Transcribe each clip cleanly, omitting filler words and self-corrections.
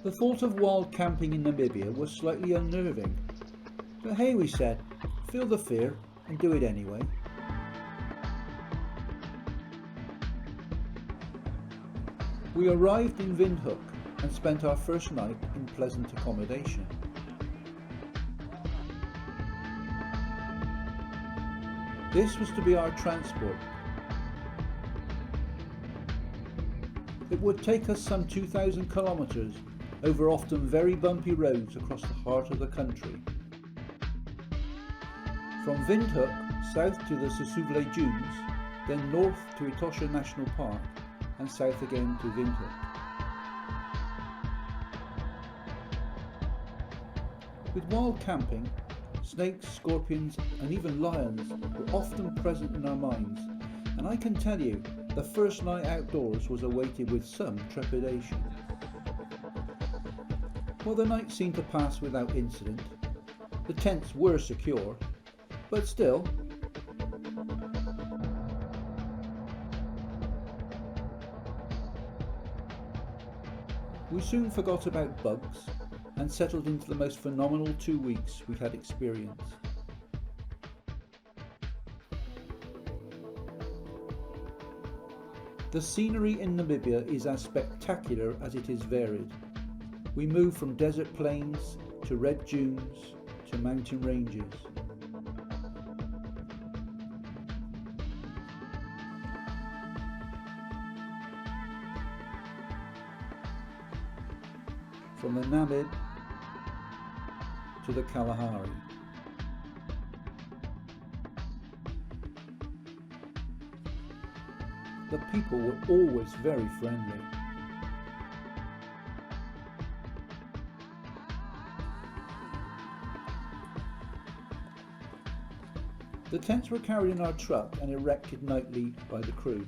The thought of wild camping in Namibia was slightly unnerving, but hey, we said, feel the fear and do it anyway. We arrived in Windhoek and spent our first night in pleasant accommodation. This was to be our transport. It would take us some 2,000 kilometres over often very bumpy roads across the heart of the country. From Windhoek south to the Sosuvle Dunes, then north to Etosha National Park and south again to Windhoek. With wild camping, snakes, scorpions and even lions were often present in our minds, and I can tell you the first night outdoors was awaited with some trepidation. While the night seemed to pass without incident, the tents were secure, but still, we soon forgot about bugs and settled into the most phenomenal 2 weeks we had experienced. The scenery in Namibia is as spectacular as it is varied. We move from desert plains to red dunes to mountain ranges. From the Namib to the Kalahari. The people were always very friendly. The tents were carried in our truck and erected nightly by the crew.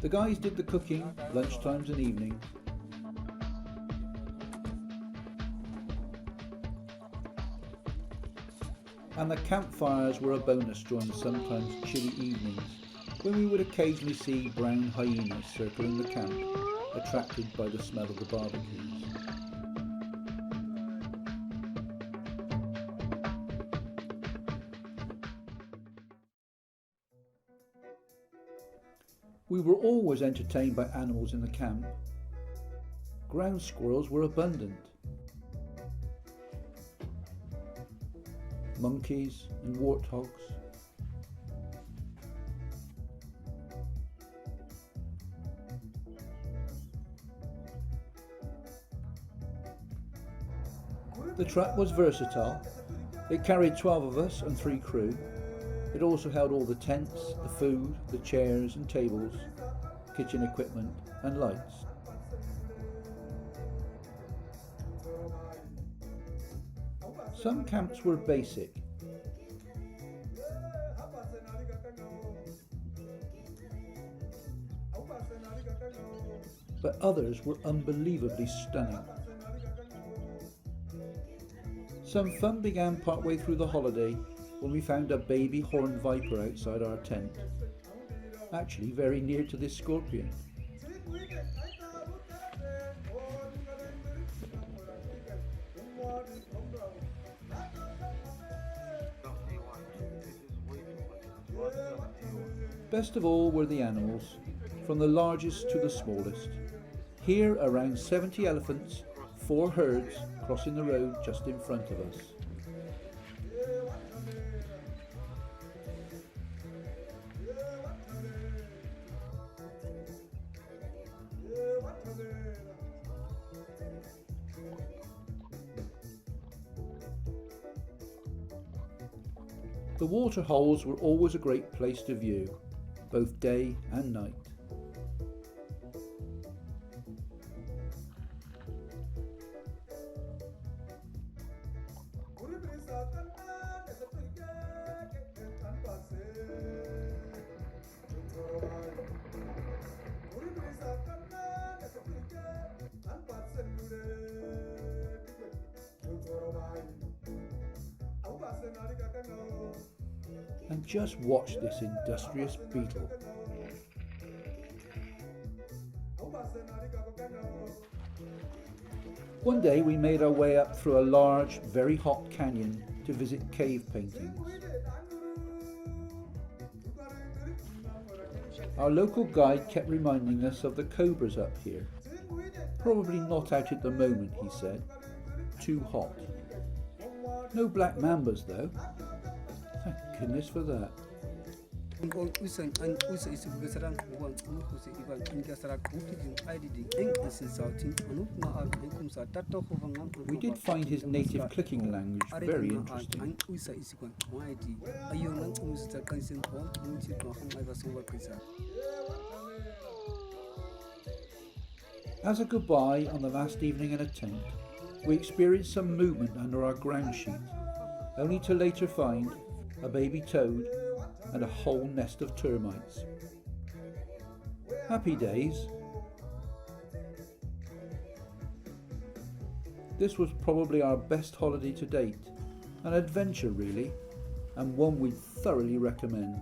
The guys did the cooking, lunchtimes and evenings. And the campfires were a bonus during the sometimes chilly evenings, when we would occasionally see brown hyenas circling the camp, attracted by the smell of the barbecues. We were always entertained by animals in the camp. Ground squirrels were abundant. Monkeys and warthogs. The truck was versatile. It carried 12 of us and 3 crew. It also held all the tents, the food, the chairs and tables, kitchen equipment and lights. Some camps were basic. But others were unbelievably stunning. Some fun began partway through the holiday when we found a baby horned viper outside our tent, actually very near to this scorpion. Best of all were the animals, from the largest to the smallest. Here around 70 elephants, 4 herds crossing the road just in front of us. The water holes were always a great place to view, both day and night. And just watch this industrious beetle. One day we made our way up through a large, very hot canyon to visit cave paintings. Our local guide kept reminding us of the cobras up here. Probably not out at the moment, he said. Too hot. No black mambas though. Thank goodness for that. We did find his native clicking language very interesting. As a goodbye on the last evening in a tent, we experienced some movement under our ground sheet, only to later find a baby toad and a whole nest of termites. Happy days. This was probably our best holiday to date, an adventure really, and one we'd thoroughly recommend.